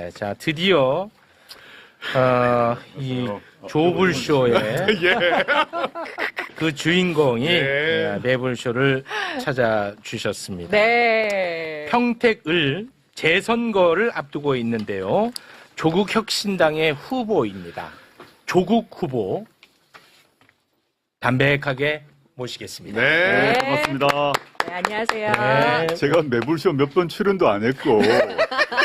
네, 자 드디어 이 조불쇼의 그 주인공이 매불쇼를 찾아주셨습니다. 네. 평택을 재선거를 앞두고 있는데요. 조국혁신당의 후보입니다. 조국 후보 담백하게 모시겠습니다. 네, 반갑습니다. 네, 안녕하세요. 네. 제가 매불쇼 몇 번 출연도 안 했고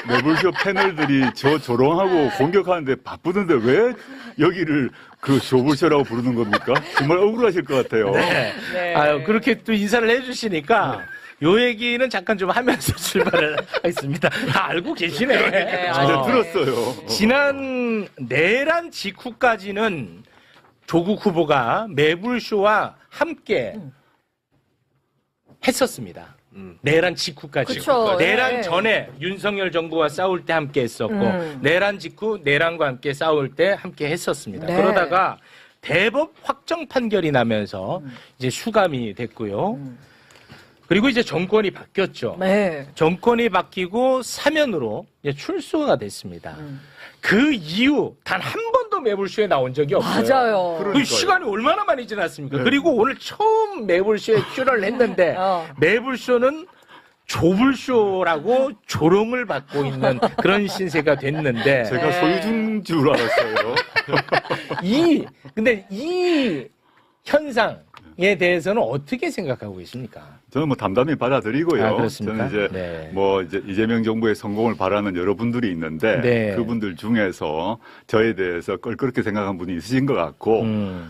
매불쇼 패널들이 저 조롱하고 공격하는데 바쁘던데 왜 여기를 그 조불쇼라고 부르는 겁니까? 정말 억울하실 것 같아요. 네. 네. 아유, 그렇게 또 인사를 해주시니까 요 얘기는 잠깐 좀 하면서 출발을 하겠습니다. 다 알고 계시네. 네, 진짜 들었어요. 지난 내란 직후까지는 조국 후보가 매불쇼와 함께 했었습니다. 내란 직후까지. 그쵸, 내란 네. 전에 윤석열 정부와 싸울 때 함께 했었고, 내란 직후 내란과 함께 싸울 때 함께 했었습니다. 네. 그러다가 대법 확정 판결이 나면서 이제 수감이 됐고요. 그리고 이제 정권이 바뀌었죠. 네. 정권이 바뀌고 사면으로 이제 출소가 됐습니다. 그 이후 단 한 번도 매불쇼에 나온 적이 없어요. 맞아요. 그 그러니까요. 시간이 얼마나 많이 지났습니까? 네. 그리고 오늘 처음 매불쇼에 출연을 했는데 매불쇼는 조불쇼라고 조롱을 받고 있는 그런 신세가 됐는데 제가 소유주인 줄 알았어요. 근데 이 현상에 대해서는 어떻게 생각하고 계십니까? 저는 뭐 담담히 받아들이고요. 아, 그렇습니까? 저는 이제 네. 뭐 이제 이재명 정부의 성공을 바라는 여러분들이 있는데 네. 그분들 중에서 저에 대해서 껄끄럽게 생각한 분이 있으신 것 같고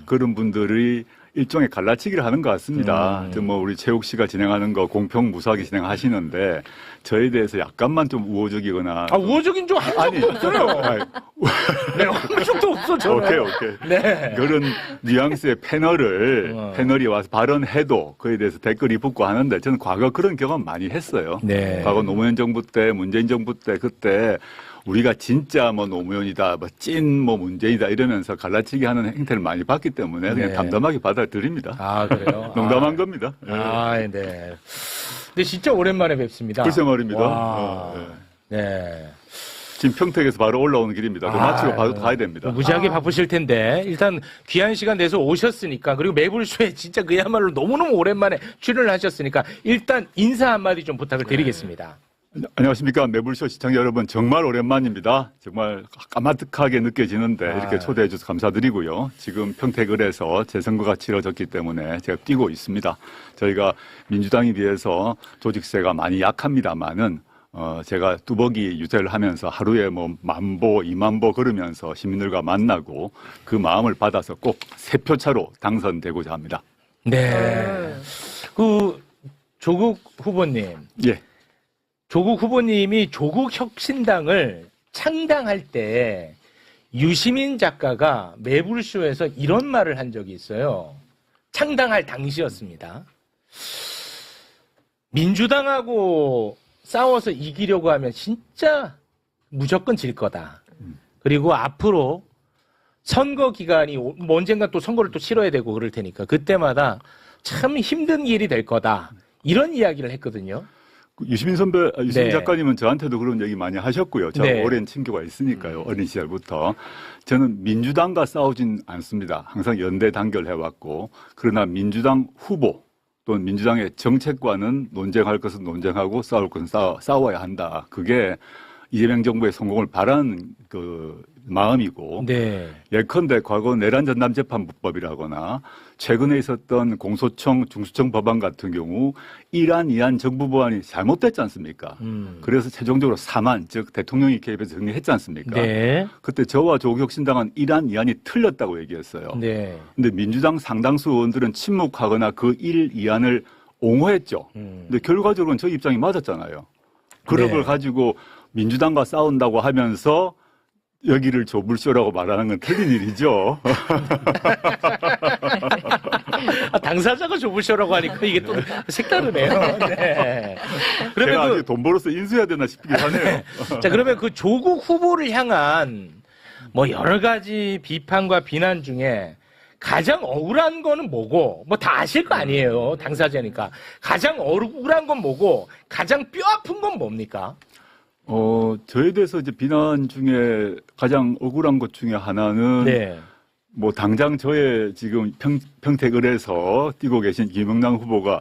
그런 분들이 일종의 갈라치기를 하는 것 같습니다. 뭐 우리 최욱 씨가 진행하는 거 공평 무사하게 진행하시는데 저에 대해서 약간만 좀 우호적이거나 우호적인 좀 한 적도 없어요. 아니, 네, 한 적도 없어, 저는. 오케이. 네. 그런 뉘앙스의 패널이 와서 발언해도 그에 대해서 댓글이 붙고 하는데 저는 과거 그런 경험 많이 했어요. 네. 과거 노무현 정부 때, 문재인 정부 때 그때 우리가 진짜 뭐 노무현이다, 뭐 찐 뭐 문재인이다 이러면서 갈라치기 하는 행태를 많이 봤기 때문에 그냥 네. 담담하게 받아들입니다. 아, 그래요? 농담한 겁니다. 네. 근데 진짜 오랜만에 뵙습니다. 글쎄 말입니다. 와. 네. 네. 지금 평택에서 바로 올라오는 길입니다. 그 마치고 바로 가야 됩니다. 무지하게 바쁘실 텐데 일단 귀한 시간 내서 오셨으니까 그리고 매불쇼에 진짜 그야말로 너무너무 오랜만에 출연을 하셨으니까 일단 인사 한마디 좀 부탁을 드리겠습니다. 안녕하십니까. 매불쇼 시청자 여러분. 정말 오랜만입니다. 정말 까마득하게 느껴지는데 이렇게 초대해 주셔서 감사드리고요. 지금 평택을에서 재선거가 치러졌기 때문에 제가 뛰고 있습니다. 저희가 민주당에 비해서 조직세가 많이 약합니다만은 제가 뚜벅이 유세를 하면서 하루에 뭐 10,000보, 20,000보 걸으면서 시민들과 만나고 그 마음을 받아서 꼭 3표 차로 당선되고자 합니다. 네. 그 조국 후보님. 예. 조국 후보님이 조국혁신당을 창당할 때 유시민 작가가 매불쇼에서 이런 말을 한 적이 있어요. 창당할 당시였습니다. 민주당하고 싸워서 이기려고 하면 진짜 무조건 질 거다. 그리고 앞으로 선거 기간이 언젠가 또 선거를 또 치러야 되고 그럴 테니까 그때마다 참 힘든 길이 될 거다. 이런 이야기를 했거든요. 유시민 네. 작가님은 저한테도 그런 얘기 많이 하셨고요. 저하고 네. 오랜 친교가 있으니까요. 어린 시절부터. 저는 민주당과 싸우진 않습니다. 항상 연대 단결해왔고. 그러나 민주당 후보 또는 민주당의 정책과는 논쟁할 것은 논쟁하고 싸울 것은 싸워야 한다. 그게 이재명 정부의 성공을 바라는 그 마음이고. 네. 예컨대 과거 내란 전담 재판법이라거나 최근에 있었던 공소청 중수청 법안 같은 경우 1안, 2안 정부 법안이 잘못됐지 않습니까? 그래서 최종적으로 3안, 즉 대통령이 개입해서 정리했지 않습니까? 네. 그때 저와 조국혁신당은 1안, 2안이 틀렸다고 얘기했어요. 네. 근데 민주당 상당수 의원들은 침묵하거나 그 1, 2안을 옹호했죠. 근데 결과적으로는 저 입장이 맞았잖아요. 그런 네. 걸 가지고 민주당과 싸운다고 하면서 여기를 조불쇼라고 말하는 건 틀린 일이죠. 당사자가 조불쇼라고 하니까 이게 또 색다르네요. 네. 제가 그러면 아직 돈 벌어서 인수해야 되나 싶긴 하네요. 자, 그러면 그 조국 후보를 향한 뭐 여러 가지 비판과 비난 중에 가장 억울한 거는 뭐고, 뭐 다 아실 거 아니에요. 당사자니까. 가장 억울한 건 뭐고, 가장 뼈 아픈 건 뭡니까? 저에 대해서 이제 비난 중에 가장 억울한 것 중에 하나는 네. 뭐 당장 저의 지금 평택을에서 뛰고 계신 김영남 후보가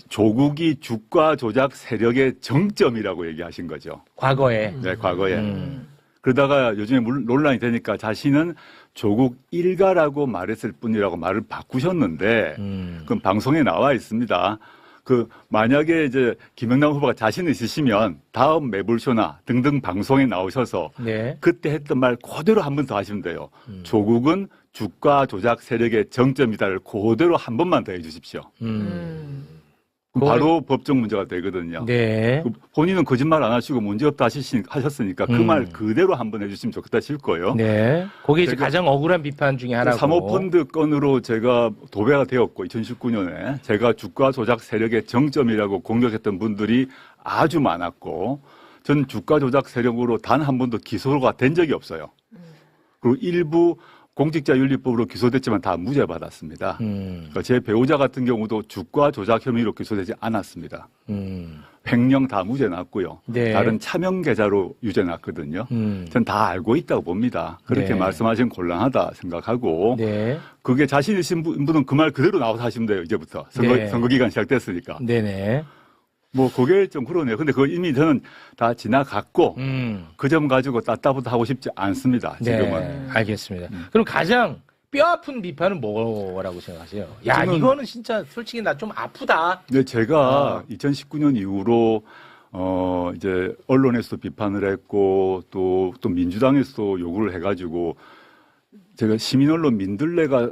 조국이 주가 조작 세력의 정점이라고 얘기하신 거죠. 과거에. 네, 과거에. 그러다가 요즘에 논란이 되니까 자신은 조국 일가라고 말했을 뿐이라고 말을 바꾸셨는데, 그건 방송에 나와 있습니다. 만약에 이제 김영남 후보가 자신 있으시면 다음 매불쇼나 등등 방송에 나오셔서 네. 그때 했던 말 그대로 한 번 더 하시면 돼요. 조국은 주가 조작 세력의 정점이다를 그대로 한 번만 더 해주십시오. 바로 법적 문제가 되거든요. 네. 본인은 거짓말 안 하시고 문제없다 하셨으니까 그 말 그대로 한번 해주시면 좋겠다 싶고요. 네. 그게 이제 가장 억울한 비판 중에 하나고. 사모펀드 건으로 제가 도배가 되었고 2019년에 제가 주가 조작 세력의 정점이라고 공격했던 분들이 아주 많았고 전 주가 조작 세력으로 단 한 번도 기소가 된 적이 없어요. 그리고 일부 공직자윤리법으로 기소됐지만 다 무죄 받았습니다. 그러니까 제 배우자 같은 경우도 주가 조작 혐의로 기소되지 않았습니다. 횡령 다 무죄 났고요. 네. 다른 차명 계좌로 유죄 났거든요. 전 다 알고 있다고 봅니다. 그렇게 네. 말씀하시면 곤란하다 생각하고 네. 그게 자신 있으신 분은 그 말 그대로 나와서 하시면 돼요. 이제부터 네. 선거 기간 시작됐으니까. 네네. 뭐 그게 좀 그러네요. 근데 그거 이미 저는 다 지나갔고 그 점 가지고 따따부터 하고 싶지 않습니다. 지금은. 네. 알겠습니다. 그럼 가장 뼈아픈 비판은 뭐라고 생각하세요? 야, 이거는 진짜 솔직히 나 좀 아프다. 네, 제가 2019년 이후로 이제 언론에서도 비판을 했고 또 민주당에서도 요구를 해가지고 제가 시민언론 민들레가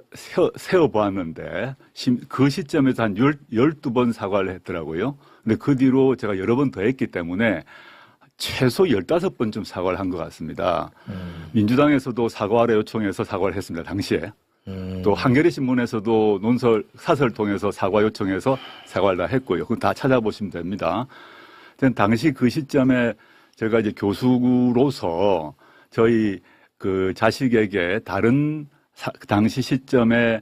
세어보았는데 그 시점에서 한 12번 사과를 했더라고요. 근데 그 뒤로 제가 여러 번 더 했기 때문에 최소 15번쯤 사과를 한 것 같습니다. 민주당에서도 사과를 요청해서 사과를 했습니다. 당시에. 또 한겨레 신문에서도 사설 통해서 사과 요청해서 사과를 다 했고요. 그거 다 찾아보시면 됩니다. 당시 그 시점에 제가 이제 교수로서 저희 그 자식에게 다른 당시 시점에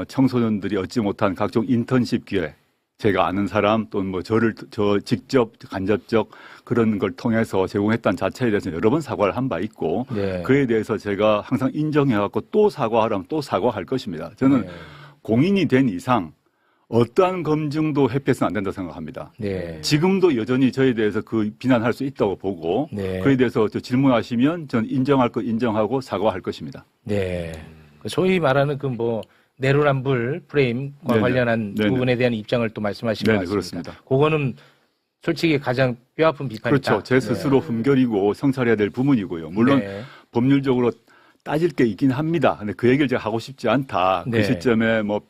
청소년들이 얻지 못한 각종 인턴십 기회, 제가 아는 사람 또는 뭐 저 직접 간접적 그런 걸 통해서 제공했다는 자체에 대해서 여러 번 사과를 한 바 있고 네. 그에 대해서 제가 항상 인정해갖고 또 사과하라면 또 사과할 것입니다. 저는 네. 공인이 된 이상 어떠한 검증도 회피해서는 안 된다고 생각합니다. 네. 지금도 여전히 저에 대해서 그 비난할 수 있다고 보고 네. 그에 대해서 질문하시면 저는 인정할 거 인정하고 사과할 것입니다. 네. 소위 말하는 내로남불 프레임과 네네. 관련한 네네. 부분에 대한 입장을 또 말씀하신 것 네네, 같습니다. 그렇습니다. 그거는 솔직히 가장 뼈아픈 비판이다. 그렇죠. 제 스스로 흠결이고 성찰해야 될 부분이고요. 물론 네. 법률적으로 따질 게 있긴 합니다. 근데 그 얘기를 제가 하고 싶지 않다. 네. 그 시점에 뭐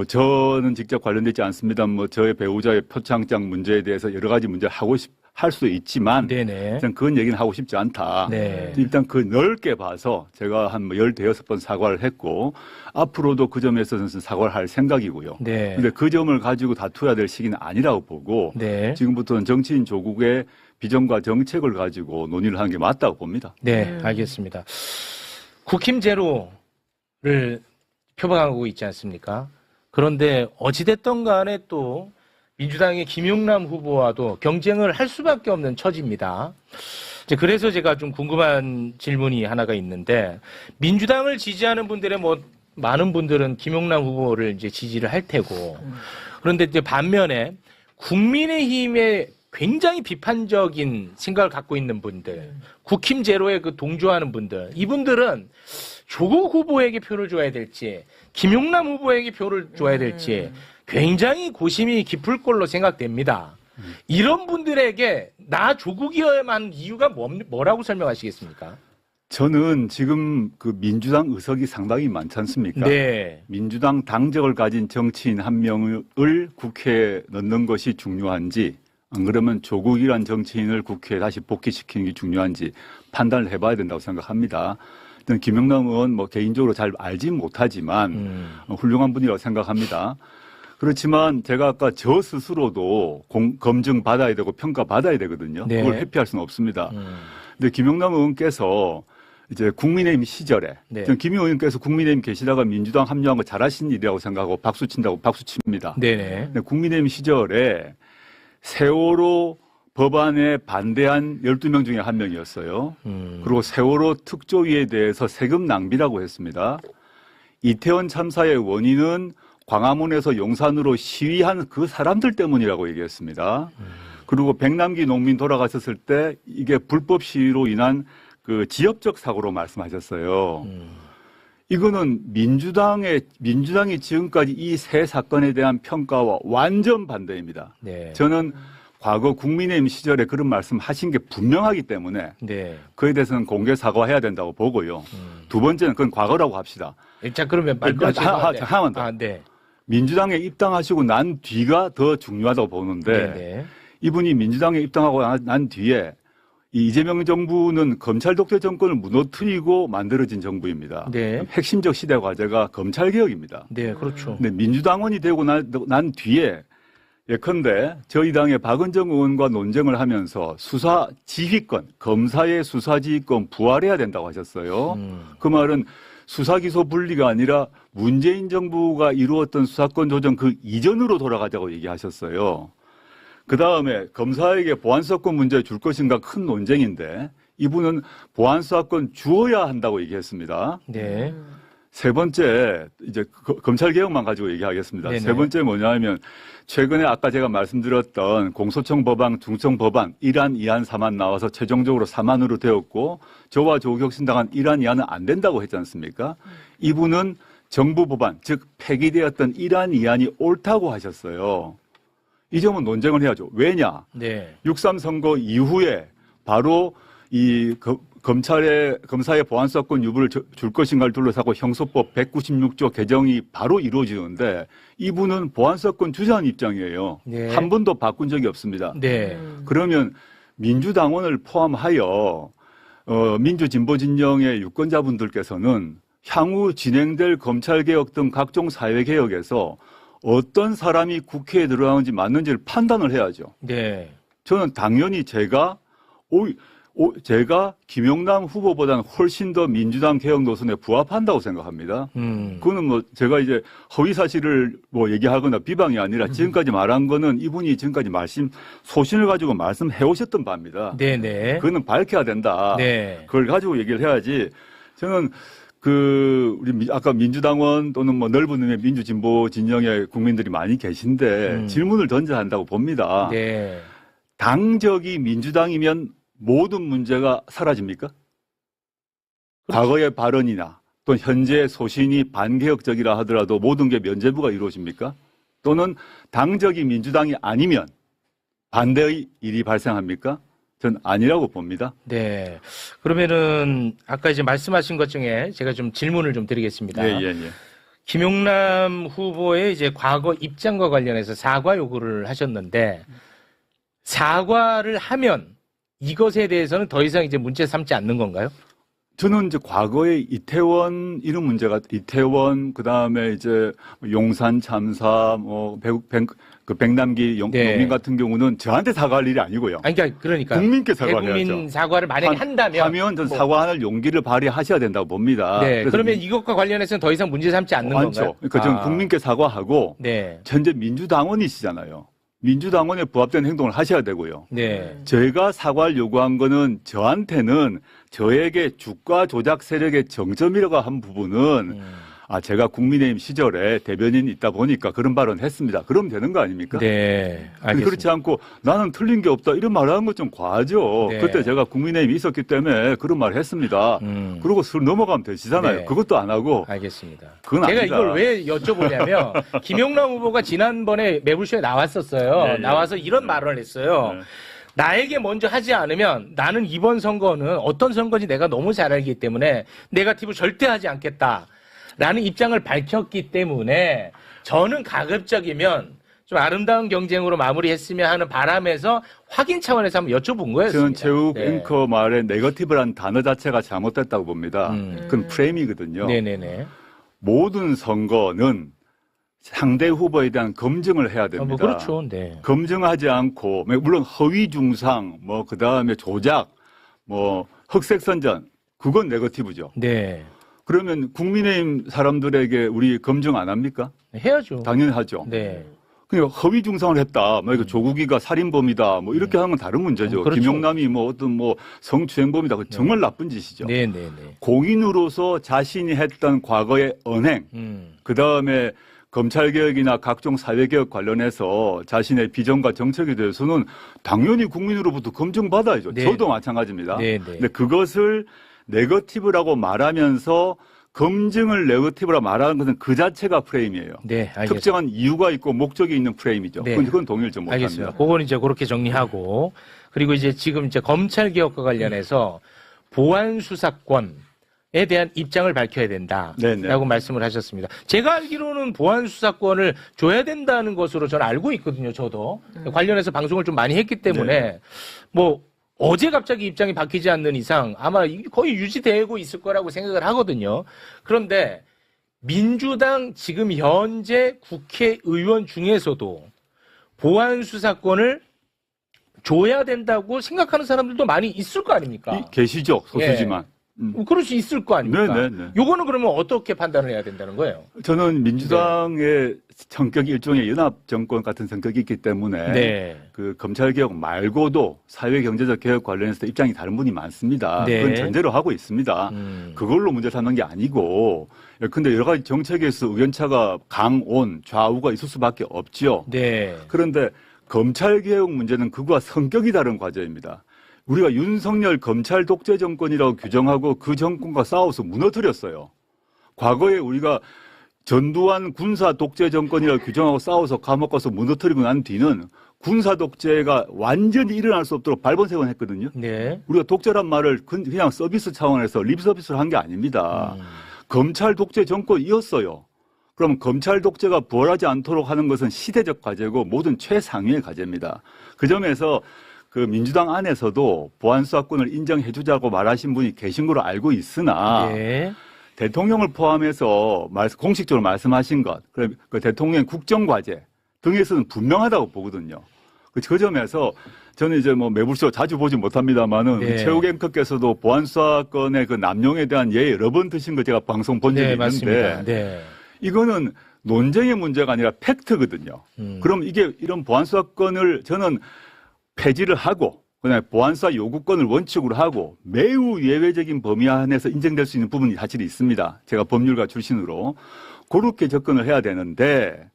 저는 직접 관련되지 않습니다. 저의 배우자의 표창장 문제에 대해서 여러 가지 문제를 할 수 있지만 네네. 저는 그런 얘기는 하고 싶지 않다. 네. 일단 그 넓게 봐서 제가 한 15번 사과를 했고 앞으로도 그 점에 있어서는 사과를 할 생각이고요. 네. 근데 그 점을 가지고 다투어야 될 시기는 아니라고 보고 네. 지금부터는 정치인 조국의 비전과 정책을 가지고 논의를 하는 게 맞다고 봅니다. 네, 알겠습니다. 국힘 제로를 표방하고 있지 않습니까? 그런데 어찌됐든 간에 또 민주당의 김용남 후보와도 경쟁을 할 수밖에 없는 처지입니다. 이제 그래서 제가 좀 궁금한 질문이 하나가 있는데 민주당을 지지하는 분들의 많은 분들은 김용남 후보를 이제 지지를 할 테고 그런데 이제 반면에 국민의힘에 굉장히 비판적인 생각을 갖고 있는 분들, 국힘 제로에 동조하는 분들, 이분들은 조국 후보에게 표를 줘야 될지, 김용남 후보에게 표를 줘야 될지 굉장히 고심이 깊을 걸로 생각됩니다. 이런 분들에게 나 조국이어야만 이유가 뭐라고 설명하시겠습니까? 저는 지금 그 민주당 의석이 상당히 많지 않습니까? 네. 민주당 당적을 가진 정치인 한 명을 국회에 넣는 것이 중요한지 안 그러면 조국이란 정치인을 국회에 다시 복귀시키는 게 중요한지 판단을 해봐야 된다고 생각합니다. 저는 김영남 의원 개인적으로 잘 알지 못하지만 훌륭한 분이라고 생각합니다. 그렇지만 제가 아까 저 스스로도 검증 받아야 되고 평가 받아야 되거든요. 네. 그걸 회피할 수는 없습니다. 근데 김영남 의원께서 이제 국민의힘 시절에 네. 저는 김 의원께서 국민의힘 계시다가 민주당 합류한 거 잘하신 일이라고 생각하고 박수 친다고 박수 칩니다. 네네. 근데 국민의힘 시절에 세월호 법안에 반대한 12명 중에 한 명이었어요. 그리고 세월호 특조위에 대해서 세금 낭비라고 했습니다. 이태원 참사의 원인은 광화문에서 용산으로 시위한 그 사람들 때문이라고 얘기했습니다. 그리고 백남기 농민 돌아가셨을 때 이게 불법 시위로 인한 그 지역적 사고로 말씀하셨어요. 이거는 민주당이 지금까지 이 세 사건에 대한 평가와 완전 반대입니다. 네. 저는 과거 국민의힘 시절에 그런 말씀 하신 게 분명하기 때문에 네. 그에 대해서는 공개 사과해야 된다고 보고요. 두 번째는 그건 과거라고 합시다. 자, 그러면 하나만 더. 아, 네. 민주당에 입당하시고 난 뒤가 더 중요하다고 보는데 네. 이분이 민주당에 입당하고 난 뒤에 이 이재명 정부는 검찰 독재 정권을 무너뜨리고 만들어진 정부입니다. 네. 핵심적 시대 과제가 검찰 개혁입니다. 네, 그렇죠. 근데 민주당원이 되고 난 뒤에 예컨대 저희 당의 박은정 의원과 논쟁을 하면서 수사 지휘권, 검사의 수사 지휘권 부활해야 된다고 하셨어요. 그 말은 수사 기소 분리가 아니라 문재인 정부가 이루었던 수사권 조정 그 이전으로 돌아가자고 얘기하셨어요. 그 다음에 검사에게 보안수사권 문제 줄 것인가 큰 논쟁인데 이분은 보안수사권 주어야 한다고 얘기했습니다. 네. 세 번째 이제 검찰 개혁만 가지고 얘기하겠습니다. 네네. 세 번째 뭐냐면 최근에 아까 제가 말씀드렸던 공소청 법안, 중청 법안 1안, 2안, 3안 나와서 최종적으로 3안으로 되었고 저와 조국혁신당은 1안, 2안은 안 된다고 했지 않습니까? 이분은 정부 법안, 즉 폐기되었던 1안, 2안이 옳다고 하셨어요. 이 점은 논쟁을 해야죠. 왜냐? 네. 6.3 선거 이후에 바로 이 검사의 보안수사권 유보를 줄 것인가를 둘러싸고 형소법 196조 개정이 바로 이루어지는데 이분은 보안수사권 주장한 입장이에요. 네. 한 번도 바꾼 적이 없습니다. 네. 그러면 민주당원을 포함하여 민주진보 진영의 유권자분들께서는 향후 진행될 검찰개혁 등 각종 사회개혁에서 어떤 사람이 국회에 들어가는지 맞는지를 판단을 해야죠. 네. 저는 당연히 제가 김영남 후보보다는 훨씬 더 민주당 개혁 노선에 부합한다고 생각합니다. 그거는 뭐 제가 이제 허위 사실을 뭐 얘기하거나 비방이 아니라 지금까지 말한 거는 이분이 지금까지 소신을 가지고 말씀해 오셨던 바입니다. 네네. 그거는 밝혀야 된다. 네. 그걸 가지고 얘기를 해야지. 저는 우리 아까 민주당원 또는 뭐 넓은 의미의 민주진보 진영의 국민들이 많이 계신데 질문을 던져야 한다고 봅니다. 네. 당적이 민주당이면 모든 문제가 사라집니까? 과거의 발언이나 또 현재 소신이 반개혁적이라 하더라도 모든 게 면죄부가 이루어집니까? 또는 당적이 민주당이 아니면 반대의 일이 발생합니까? 전 아니라고 봅니다. 네. 그러면은 아까 이제 말씀하신 것 중에 제가 좀 질문을 좀 드리겠습니다. 예. 김용남 후보의 이제 과거 입장과 관련해서 사과 요구를 하셨는데 사과를 하면 이것에 대해서는 더 이상 이제 문제 삼지 않는 건가요? 저는 이제 과거에 이태원 이런 문제가 그다음에 이제 용산 참사 백남기 네. 농민 같은 경우는 저한테 사과할 일이 아니고요. 아니 그러니까 국민께 사과해야죠. 대국민 사과를 만약에 한다면 전 사과할 용기를 발휘하셔야 된다고 봅니다. 네. 그러면 이것과 관련해서는 더 이상 문제 삼지 않는 많죠. 건가요? 그러니까 저는 국민께 사과하고 네. 현재 민주당원이시잖아요. 민주당원에 부합된 행동을 하셔야 되고요. 네. 저희가 사과를 요구한 거는 저한테는 저에게 주가 조작 세력의 정점이라고 한 부분은 제가 국민의힘 시절에 대변인이 있다 보니까 그런 발언 했습니다. 그러면 되는 거 아닙니까? 네. 근데 알겠습니다. 그렇지 않고 나는 틀린 게 없다 이런 말 하는 건 좀 과하죠. 네. 그때 제가 국민의힘이 있었기 때문에 그런 말을 했습니다. 그러고 술 넘어가면 되시잖아요. 네. 그것도 안 하고. 알겠습니다. 그건 제가 아니다. 이걸 왜 여쭤보냐면 김용남 후보가 지난번에 매불쇼에 나왔었어요. 네, 나와서 이런 말을 했어요. 네. 나에게 먼저 하지 않으면 나는 이번 선거는 어떤 선거인지 내가 너무 잘 알기 때문에 네거티브 절대 하지 않겠다. 라는 입장을 밝혔기 때문에 저는 가급적이면 좀 아름다운 경쟁으로 마무리했으면 하는 바람에서 확인 차원에서 한번 여쭤본 거였습니다. 저는 체육 네. 앵커 말에 네거티브라는 단어 자체가 잘못됐다고 봅니다. 그건 프레임이거든요. 네네네. 모든 선거는 상대 후보에 대한 검증을 해야 됩니다. 뭐 그렇죠. 네. 검증하지 않고 물론 허위 중상, 그다음에 조작, 흑색선전 그건 네거티브죠. 네. 그러면 국민의힘 사람들에게 우리 검증 안 합니까? 해야죠. 당연히 하죠. 네. 그냥 허위 중상을 했다. 뭐 이거 조국이가 살인범이다. 뭐 이렇게 하는 건 다른 문제죠. 그렇죠. 김용남이 뭐 어떤 뭐 성추행범이다. 그건 정말 나쁜 짓이죠. 네네네. 공인으로서 자신이 했던 과거의 언행, 그 다음에 검찰개혁이나 각종 사회개혁 관련해서 자신의 비전과 정책에 대해서는 당연히 국민으로부터 검증받아야죠. 네. 저도 마찬가지입니다. 네, 네. 근데 그것을 네거티브라고 말하면서 검증을 네거티브라 말하는 것은 그 자체가 프레임이에요. 네, 알겠습니다. 특정한 이유가 있고 목적이 있는 프레임이죠. 네. 그건 동의를 좀 못합니다. 알겠습니다. 그거는 이제 그렇게 정리하고 그리고 이제 지금 이제 검찰 개혁과 관련해서 보안 수사권에 대한 입장을 밝혀야 된다라고 네네. 말씀을 하셨습니다. 제가 알기로는 보안 수사권을 줘야 된다는 것으로 저는 알고 있거든요. 저도 관련해서 방송을 좀 많이 했기 때문에 네. 뭐 어제 갑자기 입장이 바뀌지 않는 이상 아마 거의 유지되고 있을 거라고 생각을 하거든요. 그런데 민주당 지금 현재 국회의원 중에서도 보안 수사권을 줘야 된다고 생각하는 사람들도 많이 있을 거 아닙니까? 계시죠. 소수지만. 그럴 수 있을 거 아닙니까? 네네네. 요거는 그러면 어떻게 판단을 해야 된다는 거예요? 저는 민주당의 성격이 일종의 연합 정권 같은 성격이 있기 때문에 네. 그 검찰 개혁 말고도 사회 경제적 개혁 관련해서 입장이 다른 분이 많습니다. 네. 그건 전제로 하고 있습니다. 그걸로 문제 삼는 게 아니고, 근데 여러 가지 정책에서 의견차가 강온 좌우가 있을 수밖에 없지요. 네. 그런데 검찰 개혁 문제는 그거와 성격이 다른 과제입니다. 우리가 윤석열 검찰 독재 정권이라고 규정하고 그 정권과 싸워서 무너뜨렸어요. 과거에 우리가 전두환 군사 독재 정권이라고 규정하고 싸워서 감옥 가서 무너뜨리고 난 뒤는 군사 독재가 완전히 일어날 수 없도록 발본색원 했거든요. 네. 우리가 독재란 말을 그냥 서비스 차원에서 립 서비스를 한 게 아닙니다. 검찰 독재 정권이었어요. 그럼 검찰 독재가 부활하지 않도록 하는 것은 시대적 과제고 모든 최상위의 과제입니다. 그 점에서 그 민주당 안에서도 보안수사권을 인정해주자고 말하신 분이 계신 걸로 알고 있으나 네. 대통령을 포함해서 공식적으로 말씀하신 것, 그 대통령의 국정과제 등에서는 분명하다고 보거든요. 그 점에서 저는 이제 뭐 매불쇼 자주 보지 못합니다만은 네. 최욱 앵커께서도 보안수사권의 그 남용에 대한 예 여러 번 드신 거 제가 방송 본 적이 네, 있는데 맞습니다. 네. 이거는 논쟁의 문제가 아니라 팩트거든요. 그럼 이런 보안수사권을 저는 폐지를 하고 그다음에 보안수사 요구권을 원칙으로 하고 매우 예외적인 범위 안에서 인정될 수 있는 부분이 사실 있습니다. 제가 법률가 출신으로 그렇게 접근을 해야 되는데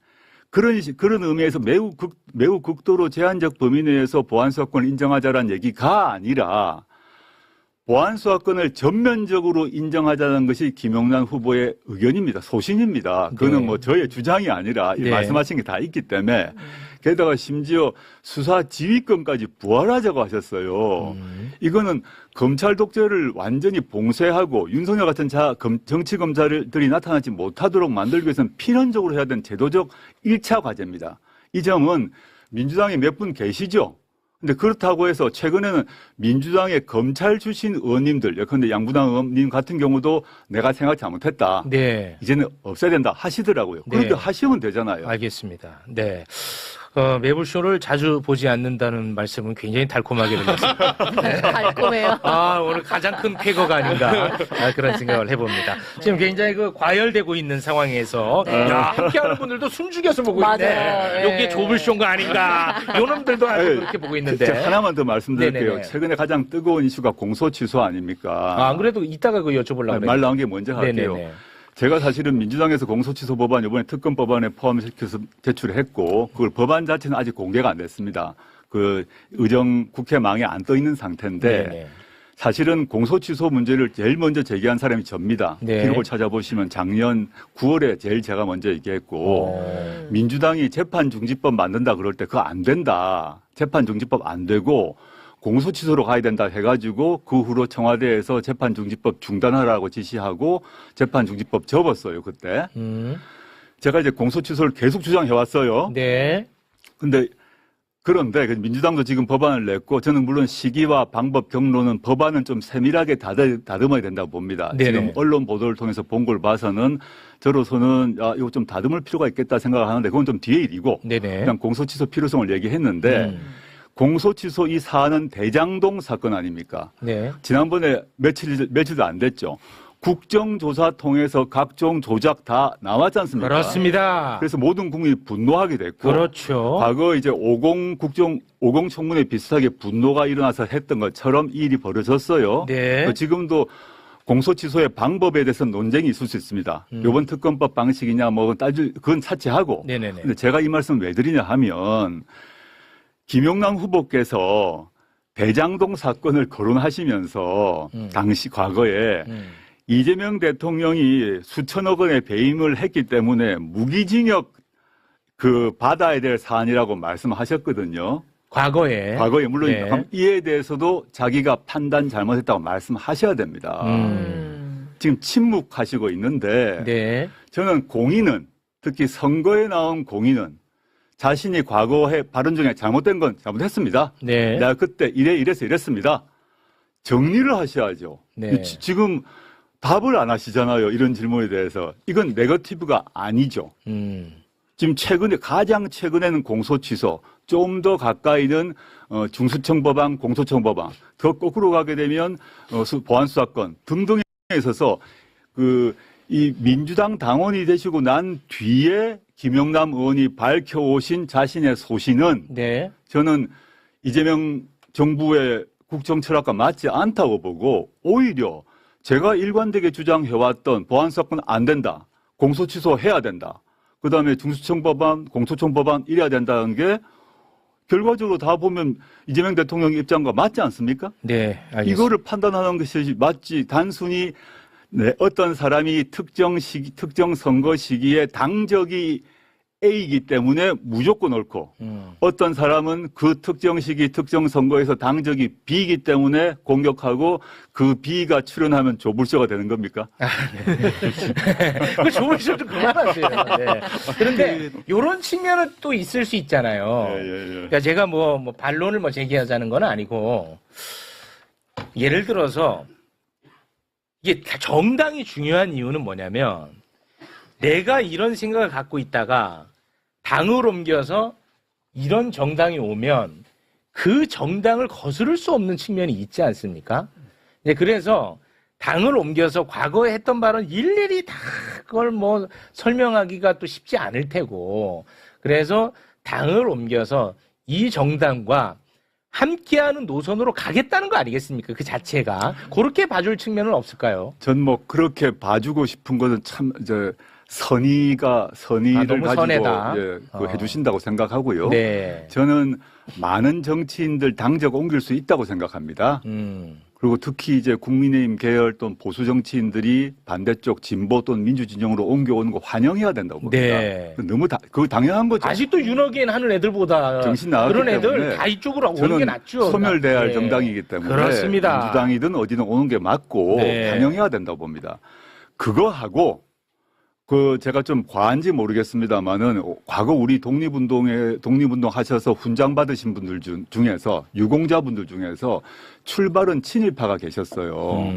그런 의미에서 매우 극도로 제한적 범위 내에서 보안수사권을 인정하자라는 얘기가 아니라 보안수사권을 전면적으로 인정하자는 것이 김용남 후보의 의견입니다. 소신입니다. 그거는 네. 뭐 저의 주장이 아니라 네. 말씀하신 게 다 있기 때문에 게다가 심지어 수사 지휘권까지 부활하자고 하셨어요. 이거는 검찰 독재를 완전히 봉쇄하고 윤석열 같은 정치 검찰들이 나타나지 못하도록 만들기 위해서는 필연적으로 해야 되는 제도적 1차 과제입니다. 이 점은 민주당에 몇 분 계시죠? 근데 그렇다고 해서 최근에는 민주당의 검찰 출신 의원님들, 예컨대 양부당 의원님 같은 경우도 내가 생각 잘못했다. 네. 이제는 없애야 된다 하시더라고요. 네. 그렇게 하시면 되잖아요. 알겠습니다. 네. 매불쇼를 자주 보지 않는다는 말씀은 굉장히 달콤하게 들렸습니다. 달콤해요. 아, 오늘 가장 큰 쾌거가 아닌가 그런 생각을 해봅니다. 지금 굉장히 그 과열되고 있는 상황에서 야, 함께하는 분들도 숨죽여서 보고 있네. 맞아요. 이게 예. 좁을 쇼가 아닌가. 요놈들도 아주 네. 그렇게 보고 있는데. 제가 하나만 더 말씀드릴게요. 네네네. 최근에 가장 뜨거운 이슈가 공소 취소 아닙니까? 안 그래도 이따가 그 여쭤보려고 말 그래요. 나온 게 먼저 할게요. 네네네. 제가 사실은 민주당에서 공소취소 법안 이번에 특검 법안에 포함시켜서 제출했고 그걸 법안 자체는 아직 공개가 안 됐습니다. 그 의정 국회망에 안 떠 있는 상태인데 네네. 사실은 공소취소 문제를 제일 먼저 제기한 사람이 접니다. 네. 기록을 찾아보시면 작년 9월에 제일 제가 먼저 얘기했고 민주당이 재판중지법 만든다 그럴 때 그거 안 된다. 재판중지법 안 되고 공소취소로 가야 된다 해가지고 그 후로 청와대에서 재판중지법 중단하라고 지시하고 재판중지법 접었어요 그때. 제가 이제 공소취소를 계속 주장해왔어요. 네. 그런데 민주당도 지금 법안을 냈고 저는 물론 시기와 방법 경로는 법안은 좀 세밀하게 다듬어야 된다고 봅니다. 네네. 지금 언론 보도를 통해서 본 걸 봐서는 저로서는 이거 좀 다듬을 필요가 있겠다 생각을 하는데 그건 좀 뒤의 일이고 네네. 그냥 공소취소 필요성을 얘기했는데 공소취소 이 사안은 대장동 사건 아닙니까? 네. 지난번에 며칠도 안 됐죠. 국정조사 통해서 각종 조작 다 나왔지 않습니까? 그렇습니다. 그래서 모든 국민이 분노하게 됐고 그렇죠. 과거 이제 50 청문회 비슷하게 분노가 일어나서 했던 것처럼 이 일이 벌어졌어요. 네. 지금도 공소 취소의 방법에 대해서 논쟁이 있을 수 있습니다. 이번 특검법 방식이냐 뭐 그건 차치하고. 네네네. 근데 제가 이 말씀을 왜 드리냐 하면 김용남 후보께서 대장동 사건을 거론하시면서 당시 과거에 이재명 대통령이 수천억 원의 배임을 했기 때문에 무기징역 받아야 될 사안이라고 말씀하셨거든요. 과거에 물론 네. 이에 대해서도 자기가 판단 잘못했다고 말씀하셔야 됩니다. 지금 침묵하시고 있는데 네. 저는 공인은 특히 선거에 나온 공인은 자신이 과거에 발언 중에 잘못된 건 잘못했습니다. 네. 내가 그때 이래서 이랬습니다. 정리를 하셔야죠. 네. 지금 답을 안 하시잖아요. 이런 질문에 대해서. 이건 네거티브가 아니죠. 지금 가장 최근에는 공소 취소, 좀 더 가까이는 중수청 법안, 공소청 법안, 더 거꾸로 가게 되면 보안수사권 등등에 있어서 이 민주당 당원이 되시고 난 뒤에 김영남 의원이 밝혀오신 자신의 소신은 네. 저는 이재명 정부의 국정 철학과 맞지 않다고 보고 오히려 제가 일관되게 주장해왔던 보안수사권 안 된다. 공소 취소해야 된다. 그다음에 중수청 법안, 공소청 법안 이래야 된다는 게 결과적으로 다 보면 이재명 대통령 입장과 맞지 않습니까? 네. 알겠습니다. 이거를 판단하는 것이 맞지 단순히 어떤 사람이 특정 선거 시기에 당적이 A이기 때문에 무조건 옳고 어떤 사람은 그 특정 시기 특정 선거에서 당적이 B이기 때문에 공격하고 그 B가 출연하면 조불쇼가 되는 겁니까? 그 조물쇼 좀 그만하세요. 네. 그런데 이런 측면은 또 있을 수 있잖아요. 그러니까 제가 뭐 반론을 제기하자는 건 아니고 예를 들어서 이게 정당이 중요한 이유는 뭐냐면 내가 이런 생각을 갖고 있다가 당을 옮겨서 이런 정당이 오면 그 정당을 거스를 수 없는 측면이 있지 않습니까? 그래서 당을 옮겨서 과거에 했던 발언 일일이 다 그걸 설명하기가 또 쉽지 않을 테고 그래서 당을 옮겨서 이 정당과 함께하는 노선으로 가겠다는 거 아니겠습니까? 그 자체가 그렇게 봐줄 측면은 없을까요? 전 그렇게 봐주고 싶은 것은 참 선의를 너무 가지고 선해다. 해주신다고 생각하고요. 네. 저는 많은 정치인들 당적 옮길 수 있다고 생각합니다. 그리고 특히 이제 국민의힘 계열 또는 보수 정치인들이 반대쪽 진보 또는 민주 진영으로 옮겨오는 거 환영해야 된다고 봅니다. 네. 너무 그거 당연한 거죠. 아직도 윤호기엔 하는 애들보다 정신 나갔기 그런 애들 때문에 다 이쪽으로 오는 게 낫죠. 소멸돼야 할 네. 정당이기 때문에 그렇습니다. 민주당이든 어디든 오는 게 맞고 네. 환영해야 된다고 봅니다. 그거하고 제가 좀 과한지 모르겠습니다만은 과거 우리 독립운동 하셔서 훈장 받으신 분들 중에서 유공자분들 중에서 출발은 친일파가 계셨어요.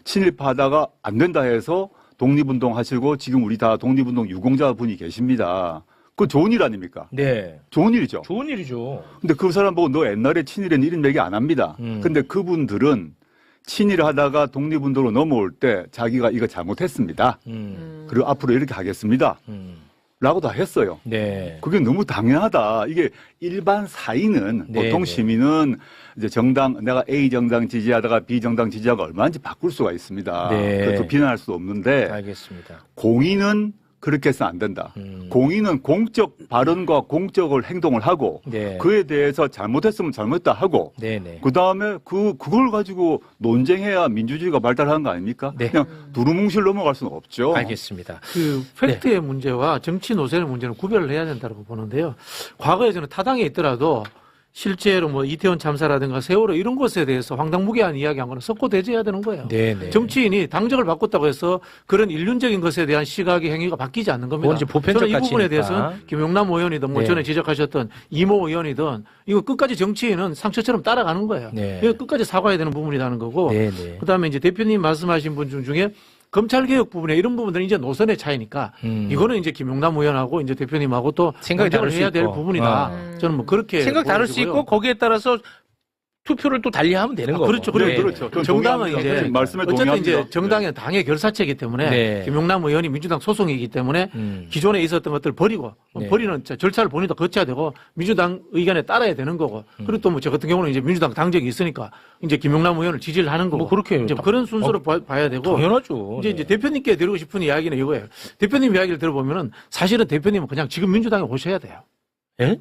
친일파다가 안 된다 해서 독립운동 하시고 지금 우리 다 독립운동 유공자분이 계십니다. 그거 좋은 일 아닙니까? 네. 좋은 일이죠. 좋은 일이죠. 근데 그 사람 보고 너 옛날에 친일엔 이런 얘기 안 합니다. 근데 그분들은 친일하다가 독립운동으로 넘어올 때 자기가 이거 잘못했습니다. 그리고 앞으로 이렇게 하겠습니다. 라고 다 했어요. 네. 그게 너무 당연하다. 이게 일반 사인은 네, 보통 네. 시민은 이제 내가 A 정당 지지하다가 B 정당 지지하고 얼마든지 바꿀 수가 있습니다. 네. 그래서 비난할 수 없는데 알겠습니다. 공인은 그렇게 해서 안 된다. 공인은 공적 발언과 공적을 행동을 하고 네. 그에 대해서 잘못했으면 잘못했다 하고 네네. 그다음에 그걸 가지고 논쟁해야 민주주의가 발달하는 거 아닙니까? 네. 그냥 두루뭉실 넘어갈 수는 없죠. 알겠습니다. 팩트의 문제와 정치 노선의 문제는 구별을 해야 된다고 보는데요. 과거에 저는 타당에 있더라도 실제로 이태원 참사라든가 세월호 이런 것에 대해서 황당무계한 이야기한 거는 석고대죄해야 되는 거예요. 네네. 정치인이 당적을 바꿨다고 해서 그런 일륜적인 것에 대한 시각의 행위가 바뀌지 않는 겁니다. 그건 이제 보편적 저는 이 부분에 가치니까. 대해서는 김용남 의원이든 네. 전에 지적하셨던 이모 의원이든 이거 끝까지 정치인은 상처처럼 따라가는 거예요. 네. 이거 끝까지 사과해야 되는 부분이라는 거고 네네. 그다음에 이제 대표님 말씀하신 분 중에 검찰개혁 부분에 이런 부분들은 이제 노선의 차이니까 이거는 이제 김용남 의원하고 이제 대표님하고 또 생각이 다를 수 해야 될 있고. 부분이다. 저는 그렇게 생각 다를 수 보여지고요. 있고 거기에 따라서 투표를 또 달리하면 되는 거고. 그렇죠. 네, 그리고 그렇죠. 저는 정당은 동의합니다. 이제 말씀에 어쨌든 동의합니다. 이제 정당의 당의 결사체이기 때문에 네. 김용남 의원이 민주당 소속이기 때문에 음. 기존에 있었던 것들을 버리고 네. 버리는 절차를 본인도 거쳐야 되고 민주당 의견에 따라야 되는 거고 그리고 또 뭐 저 같은 경우는 이제 민주당 당적이 있으니까 이제 김용남 의원을 지지를 하는 거고 뭐 그렇게 이제 그런 순서로 봐야 되고 당연하죠. 이제 대표님께 드리고 싶은 이야기는 이거예요. 대표님 이야기를 들어보면은 사실은 대표님은 그냥 지금 민주당에 오셔야 돼요. 예?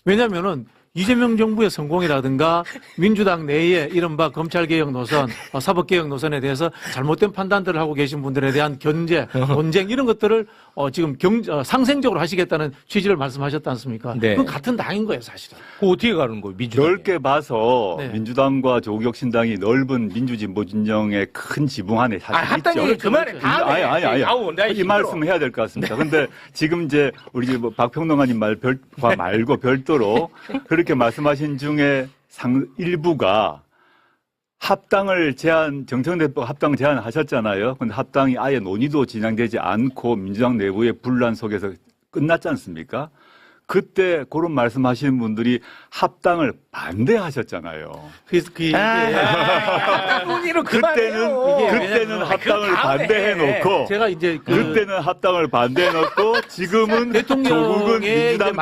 왜냐면은 이재명 정부의 성공이라든가 민주당 내에 이른바 검찰개혁 노선, 사법개혁 노선에 대해서 잘못된 판단들을 하고 계신 분들에 대한 견제, 논쟁 이런 것들을 지금 상생적으로 하시겠다는 취지를 말씀하셨지 않습니까? 네. 그건 같은 당인 거예요, 사실은. 그거 어떻게 가는 거예요, 민주당? 넓게 봐서 네. 민주당과 조국혁신당이 넓은 민주진보 진영의 큰 지붕 안에 사실 합당이 있죠. 그만해. 다음에. 아니. 아우, 나 이 힘들어. 말씀을 해야 될 것 같습니다. 근데 지금 이제 우리 뭐 박평론가님 말과 말고 별도로 그렇게 말씀하신 중에 일부가 합당을 정청래법 합당 제안하셨잖아요. 근데 합당이 아예 논의도 진행되지 않고 민주당 내부의 분란 속에서 끝났지 않습니까? 그때 그런 말씀하시는 분들이 합당을 반대하셨잖아요. 합당 논의로 그만해요. 그때는 합당을 그 다음에. 반대해놓고 제가 이제 그때는 합당을 반대해놓고 지금은 대통령의 조국은 이제 민주당답다라고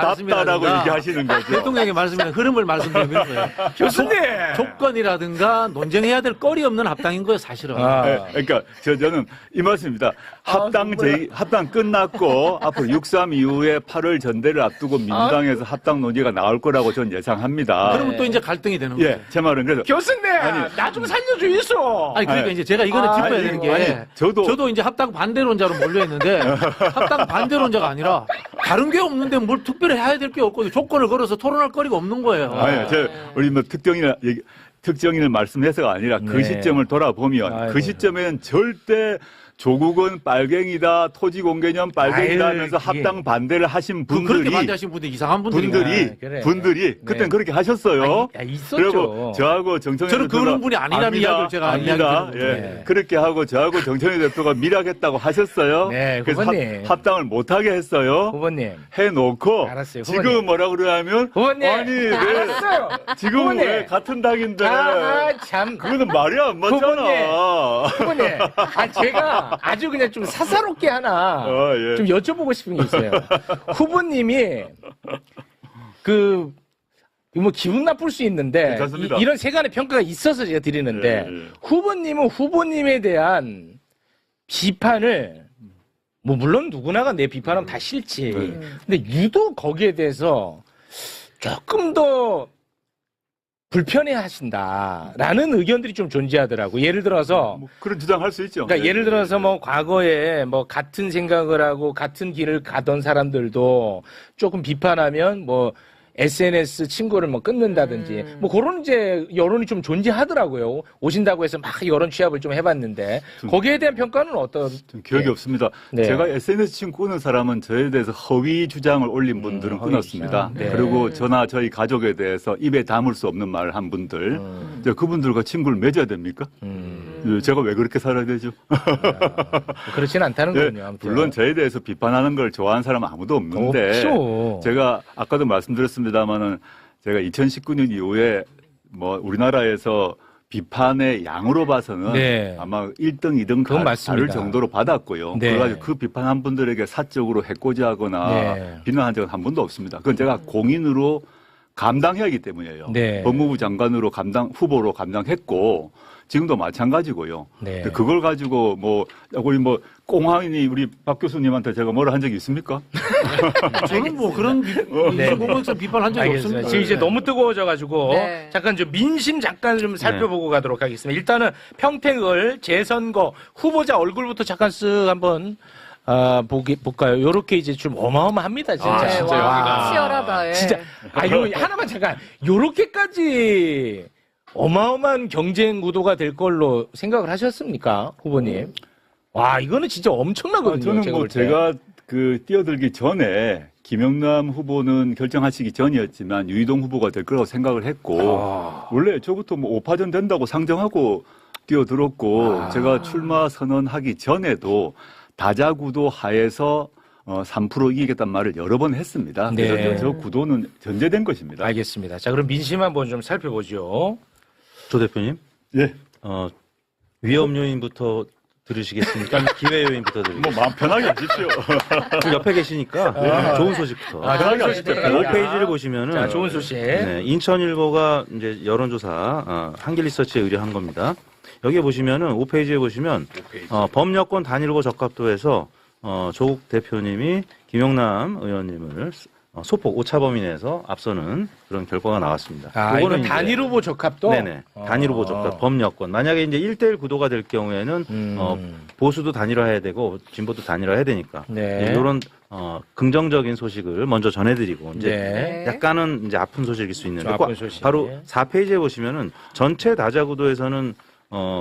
말씀이라든가 얘기하시는 거죠. 대통령의 말씀이나 흐름을 말씀드리는 거예요. 교수님! 조건이라든가 논쟁해야 될 거리 없는 합당인 거예요, 사실은. 네, 그러니까 저는 이 말씀입니다. 합당 끝났고 앞으로 6.3 이후에 8월 전대를 앞두고 민주당에서 합당 논의가 나올 거라고 저는 예상합니다. 그러면 또 이제 갈등이 되는 거예요. 예, 제 말은 그래서 교수님! 나 좀 살려줘, 있어! 아니 그러니까 아니, 이제 제가 이거는 짚어야 아니, 되는 게 아니, 저도 이제 합당 반대론자로 몰려 있는데 합당 반대론자가 아니라 다른 게 없는데 뭘 특별히 해야 될 게 없고 조건을 걸어서 토론할 거리가 없는 거예요. 우리 뭐 특정인을 말씀해서가 아니라 그 네. 시점을 돌아보면 아이고. 그 시점에는 절대 조국은 빨갱이다, 토지 공개념 빨갱이다 아유, 하면서 그게- 합당 반대를 하신 그렇게 분들이 반대하신 분들 이상한 분들이 그래. 그땐 네. 그렇게 하셨어요. 있었죠. 그리고 저하고 정청래 저는 대표가 그런 분이 아니라는 이야기를 제가 압니다. 이야기 예. 드리는 거죠. 그렇게 하고 저하고 정청래 대표가 밀하겠다고 하셨어요. 네, 그래서 후보님. 합당을 못하게 했어요. 후보님. 해놓고 알았어요, 지금 후보님. 뭐라 그러냐면 후보님! 아니 왜 알았어요! 지금 후보님. 왜 같은 당인데 참. 그거는 말이 안 맞잖아. 후보님, 제가 아주 그냥 좀 사사롭게 하나 예. 좀 여쭤보고 싶은 게 있어요. 후보님이 뭐 기분 나쁠 수 있는데 괜찮습니다. 이런 세간의 평가가 있어서 제가 드리는데 예. 후보님은 후보님에 대한 비판을 뭐 물론 누구나가 내 비판하면 다 싫지. 근데 유독 거기에 대해서 조금 더 불편해 하신다라는 의견들이 좀 존재하더라고. 예를 들어서 뭐 그런 주장할 수 있죠. 그러니까 예, 예를 예, 들어서 예. 뭐 과거에 뭐 같은 생각을 하고 같은 길을 가던 사람들도 조금 비판하면 뭐 SNS 친구를 뭐 끊는다든지 뭐 그런 이제 여론이 좀 존재하더라고요. 오신다고 해서 막 여론 취합을 좀 해봤는데 거기에 대한 평가는 어떤? 좀 기억이 없습니다. 네. 제가 SNS 친구 끊은 사람은 저에 대해서 허위 주장을 올린 분들은 허위 끊었습니다. 주장. 네. 그리고 저나 저희 가족에 대해서 입에 담을 수 없는 말을 한 분들, 이제 그분들과 친구를 맺어야 됩니까? 제가 왜 그렇게 살아야 되죠? 그렇진 않다는 예, 거군요. 아무튼. 물론 저에 대해서 비판하는 걸 좋아하는 사람은 아무도 없는데, 없죠. 제가 아까도 말씀드렸습니다만은 제가 2019년 이후에 뭐 우리나라에서 비판의 양으로 봐서는 네. 아마 1등, 2등 그건 다를 맞습니다. 정도로 받았고요. 네. 그래가지고 그 비판한 분들에게 사적으로 해코지하거나 네. 비난한 적은 한 번도 없습니다. 그건 제가 공인으로 감당해야 하기 때문이에요. 네. 법무부 장관으로 후보로 감당했고 지금도 마찬가지고요. 네. 근데 그걸 가지고 우리 꽁황이 우리 박 교수님한테 제가 뭐라 한 적이 있습니까? 저는 뭐 그런 네. 공공에서 비판한 적이 알겠습니다. 없습니다. 지금 이제 너무 뜨거워져가지고 네. 잠깐 좀 민심 잠깐 좀 살펴보고 가도록 하겠습니다. 일단은 평택을 재선거 후보자 얼굴부터 잠깐 쓱 한번 볼까요? 요렇게 이제 좀 어마어마합니다, 진짜. 아, 네, 진짜요? 와, 치열하다. 예. 진짜. 요 하나만 잠깐. 요렇게까지 어마어마한 경쟁 구도가 될 걸로 생각을 하셨습니까, 후보님? 와, 이거는 진짜 엄청나거든요. 저는 제가 볼 때. 제가 뛰어들기 전에 김영남 후보는 결정하시기 전이었지만 유이동 후보가 될 거라고 생각을 했고 원래 저부터 5파전 된다고 상정하고 뛰어들었고 제가 출마 선언하기 전에도 다자구도 하에서 3% 이기겠다는 말을 여러 번 했습니다. 네. 그래서 저 구도는 전제된 것입니다. 알겠습니다. 자, 그럼 민심 한번 좀 살펴보죠. 조 대표님, 예. 위험 요인부터 들으시겠습니까? 아니면 기회 요인부터 뭐 들으시겠습니까? 마음 편하게 하십시오. 지금 옆에 계시니까 좋은 소식부터. 좋은 소식. 5페이지를 보시면은 자, 좋은 소식. 네, 인천일보가 이제 여론조사 한길리서치에 의뢰한 겁니다. 여기에 보시면은 5페이지에 보시면 범여권 단일 후보 적합도에서 조국 대표님이 김용남 의원님을 소폭 오차범위 내에서 앞서는 그런 결과가 나왔습니다. 아, 이건 이제- 단일 후보 적합도? 네네. 단일 후보 적합 범여권. 만약에 이제 1대1 구도가 될 경우에는 보수도 단일화해야 되고 진보도 단일화해야 되니까. 네. 이런 긍정적인 소식을 먼저 전해드리고 이제 네. 약간은 이제 아픈 소식일 수 있는데 좀 아픈 소식. 바로 4페이지에 보시면은 전체 다자 구도에서는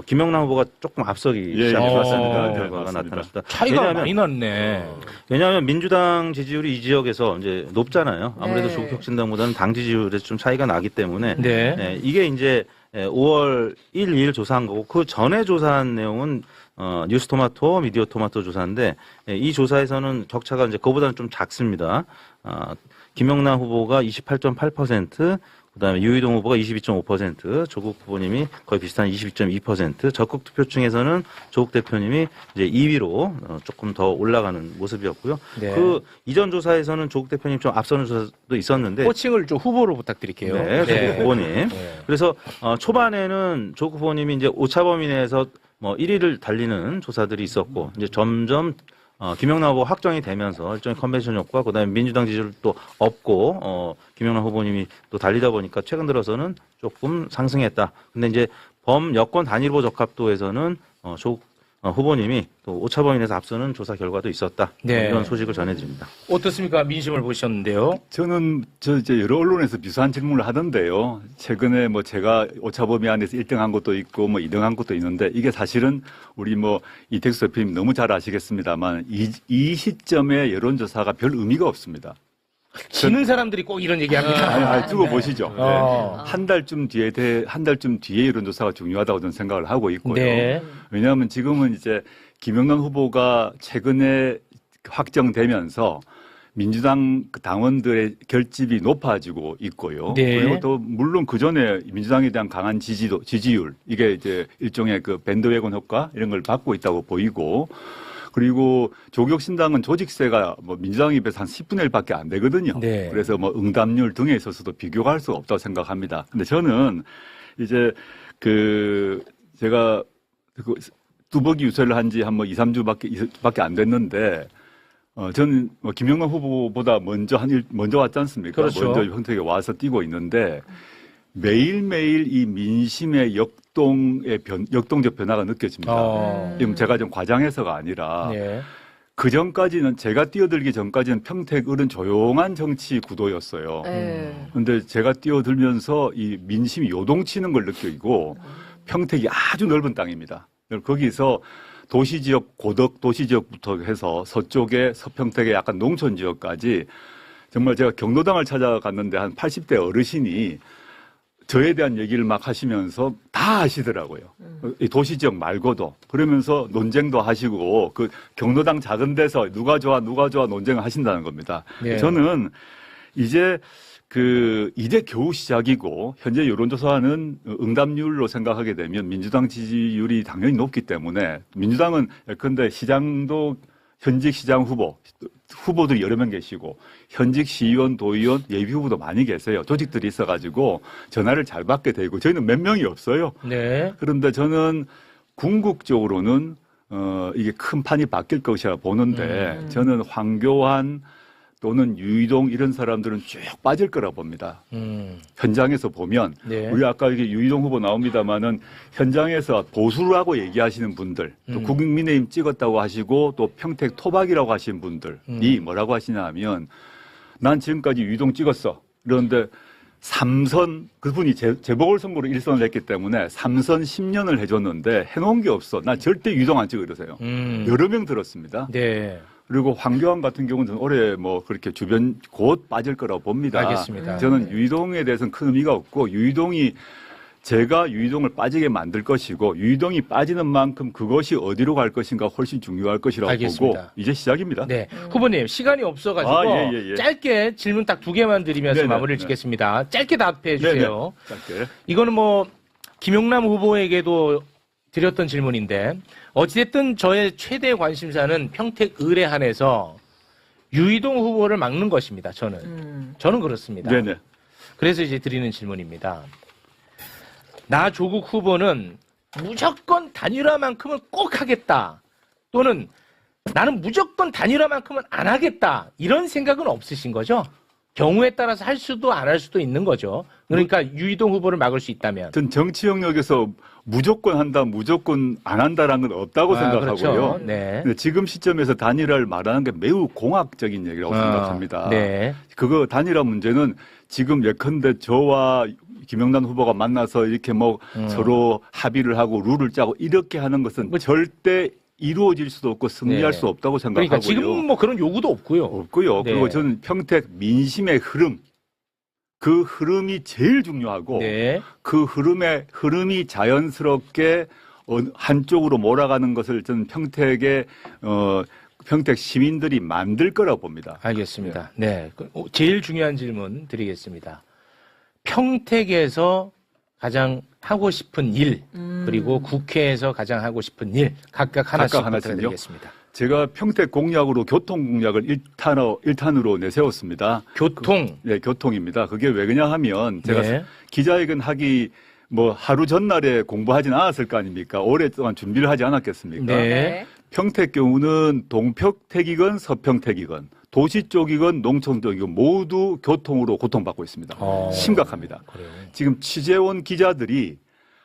김영남 후보가 조금 앞서기 예, 시작했습니다. 맞습니다. 결과가 맞습니다. 나타났습니다. 차이가 많이 났네. 왜냐하면 민주당 지지율이 이 지역에서 이제 높잖아요. 아무래도 네. 조국혁신당보다는 당 지지율에서 좀 차이가 나기 때문에 네. 네, 이게 이제 5월 1, 2일 조사한 거고 그 전에 조사한 내용은 뉴스토마토, 미디어토마토 조사인데 이 조사에서는 격차가 이제 그보다는 좀 작습니다. 김영남 후보가 28.8%, 그다음에 유희동 후보가 22.5%, 조국 후보님이 거의 비슷한 22.2%, 적극 투표층에서는 조국 대표님이 이제 2위로 조금 더 올라가는 모습이었고요. 네. 그 이전 조사에서는 조국 대표님 좀 앞서는 조사도 있었는데 호칭을 좀 후보로 부탁드릴게요. 네, 조국 후보님. 네. 그래서 초반에는 조국 후보님이 이제 오차범위 내에서 1위를 달리는 조사들이 있었고 이제 점점 김영남 후보 확정이 되면서 일종의 컨벤션 효과, 그다음에 민주당 지지율 또 없고 김영남 후보님이 또 달리다 보니까 최근 들어서는 조금 상승했다. 근데 이제 범여권 단일 후보 적합도에서는 조국 후보님이 또 오차범위 내에서 앞서는 조사 결과도 있었다. 네. 이런 소식을 전해드립니다. 어떻습니까? 민심을 보셨는데요. 저는 이제 여러 언론에서 비슷한 질문을 하던데요. 최근에 뭐 제가 오차범위 안에서 1등한 것도 있고 뭐 2등한 것도 있는데 이게 사실은 우리 뭐 이택수 대표님 너무 잘 아시겠습니다만 이 시점에 여론조사가 별 의미가 없습니다. 지는 사람들이 꼭 이런 얘기합니다. 아니, 두고 보시죠. 네. 어. 한 달쯤 뒤에 여론조사가 중요하다고 저는 생각을 하고 있고요. 네. 왜냐하면 지금은 이제 김영남 후보가 최근에 확정되면서 민주당 당원들의 결집이 높아지고 있고요. 네. 그리고 또 물론 그 전에 민주당에 대한 강한 지지율 이게 이제 일종의 그 밴드웨건 효과 이런 걸 받고 있다고 보이고. 그리고 조국혁신당은 조직세가 뭐 민주당에 비해서 한 10분의 1밖에 안 되거든요. 네. 그래서 뭐 응답률 등에 있어서도 비교가 할 수가 없다고 생각합니다. 근데 저는 이제 제가 뚜벅이 유세를 한 지 한 뭐 2, 3주밖에 안 됐는데 저는 뭐 김영남 후보보다 먼저 왔지 않습니까? 그렇죠. 먼저 평택에 와서 뛰고 있는데 매일매일 이 민심의 역동적 변화가 느껴집니다. 지금 제가 좀 과장해서가 아니라 네. 그 전까지는 제가 뛰어들기 전까지는 평택을은 조용한 정치 구도였어요. 그런데 제가 뛰어들면서 이 민심이 요동치는 걸 느끼고 평택이 아주 넓은 땅입니다. 거기서 도시지역, 고덕 도시지역부터 해서 서쪽에 서평택의 약간 농촌 지역까지 정말 제가 경로당을 찾아갔는데 한 80대 어르신이 저에 대한 얘기를 막 하시면서 다 하시더라고요. 이 도시지역 말고도. 그러면서 논쟁도 하시고 그 경로당 작은 데서 누가 좋아 논쟁을 하신다는 겁니다. 네. 저는 이제 겨우 시작이고 현재 여론조사는 응답률로 생각하게 되면 민주당 지지율이 당연히 높기 때문에 민주당은 예컨대 시장도 현직 시장 후보들이 여러 명 계시고 현직 시의원, 도의원, 예비후보도 많이 계세요. 조직들이 있어가지고 전화를 잘 받게 되고 저희는 몇 명이 없어요. 네. 그런데 저는 궁극적으로는 이게 큰 판이 바뀔 것이라 보는데 저는 황교안 또는 유이동 이런 사람들은 쭉 빠질 거라 봅니다. 현장에서 보면 네. 우리 아까 이게 유이동 후보 나옵니다마는 현장에서 보수라고 얘기하시는 분들 또 국민의힘 찍었다고 하시고 또 평택 토박이라고 하시는 분들이 뭐라고 하시냐면 난 지금까지 유이동 찍었어. 그런데 3선 그분이 재보궐선거로 1선을 했기 때문에 3선 10년을 해줬는데 해놓은 게 없어. 난 절대 유이동 안 찍어 이러세요. 여러 명 들었습니다. 네. 그리고 황교안 같은 경우는 저는 올해 뭐 그렇게 주변 곧 빠질 거라고 봅니다. 알겠습니다. 저는 유이동에 대해서는 큰 의미가 없고 유이동이 제가 유이동을 빠지게 만들 것이고 유이동이 빠지는 만큼 그것이 어디로 갈 것인가 훨씬 중요할 것이라고 알겠습니다. 보고 이제 시작입니다. 네. 후보님, 시간이 없어가지고 예. 짧게 질문 딱 2개만 드리면서 네네. 마무리를 짓겠습니다. 짧게 답해 주세요. 짧게. 이거는 뭐 김용남 후보에게도 드렸던 질문인데 어찌됐든 저의 최대 관심사는 평택 을에 한해서 유이동 후보를 막는 것입니다. 저는 그렇습니다. 네네. 그래서 이제 드리는 질문입니다. 나 조국 후보는 무조건 단일화만큼은 꼭 하겠다. 또는 나는 무조건 단일화만큼은 안 하겠다. 이런 생각은 없으신 거죠? 경우에 따라서 할 수도 안 할 수도 있는 거죠. 그러니까 유이동 후보를 막을 수 있다면. 전 정치 영역에서 무조건 한다, 무조건 안 한다라는 건 없다고 생각하고요. 그렇죠. 네. 근데 지금 시점에서 단일화를 말하는 게 매우 공학적인 얘기라고 생각합니다. 네. 그거 단일화 문제는 지금 예컨대 저와 김영남 후보가 만나서 이렇게 뭐 서로 합의를 하고 룰을 짜고 이렇게 하는 것은 절대 이루어질 수도 없고 승리할 네. 수 없다고 생각하고요. 그러니까 지금 뭐 그런 요구도 없고요. 없고요. 네. 그리고 저는 평택 민심의 흐름, 그 흐름이 제일 중요하고 네. 그 흐름이 자연스럽게 한쪽으로 몰아가는 것을 저는 평택 시민들이 만들 거라고 봅니다. 알겠습니다. 네. 제일 중요한 질문 드리겠습니다. 평택에서 가장 하고 싶은 일, 그리고 국회에서 가장 하고 싶은 일, 각각 하나씩 하나씩요? 드리겠습니다. 제가 평택 공약으로 교통 공약을 1탄으로 내세웠습니다. 교통. 네, 교통입니다. 그게 왜 그냐 하면 제가 네. 기자회견 하기 뭐 하루 전날에 공부하진 않았을 거 아닙니까? 오랫동안 준비를 하지 않았겠습니까? 네. 평택 경우는 동평택이건 서평택이건 도시 쪽이건 농촌 쪽이건 모두 교통으로 고통받고 있습니다. 심각합니다. 그래요. 지금 취재원 기자들이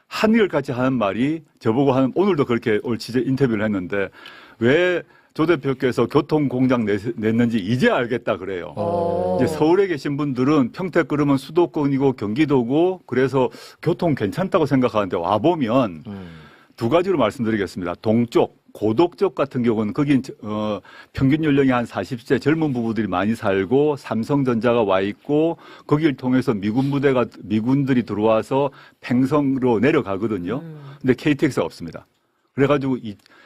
한결같이 하는 말이 저보고 오늘도 그렇게 취재 인터뷰를 했는데 왜 조 대표께서 교통공장 냈는지 이제 알겠다 그래요. 이제 서울에 계신 분들은 평택 그러면 수도권이고 경기도고 그래서 교통 괜찮다고 생각하는데 와보면 두 가지로 말씀드리겠습니다. 동쪽, 고덕쪽 같은 경우는 거긴 평균 연령이 한 40세 젊은 부부들이 많이 살고 삼성전자가 와 있고 거기를 통해서 미군들이 들어와서 팽성으로 내려가거든요. 근데 KTX가 없습니다. 그래가지고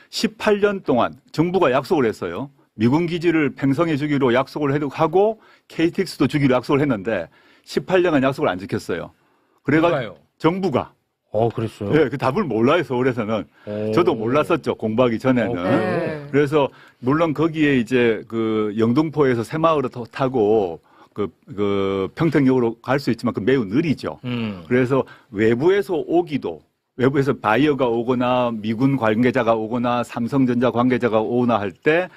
18년 동안 정부가 약속을 했어요. 미군 기지를 팽성해 주기로 약속을 하고 KTX도 주기로 약속을 했는데 18년간 약속을 안 지켰어요. 그래가지고 누가요? 정부가 그랬어요? 네, 그 답을 몰라요, 서울에서는. 저도 몰랐었죠, 공부하기 전에는. 네. 그래서, 물론 거기에 이제 그 영등포에서 새마을을 타고 그 평택역으로 갈 수 있지만 그 매우 느리죠. 그래서 외부에서 바이어가 오거나 미군 관계자가 오거나 삼성전자 관계자가 오거나 할 때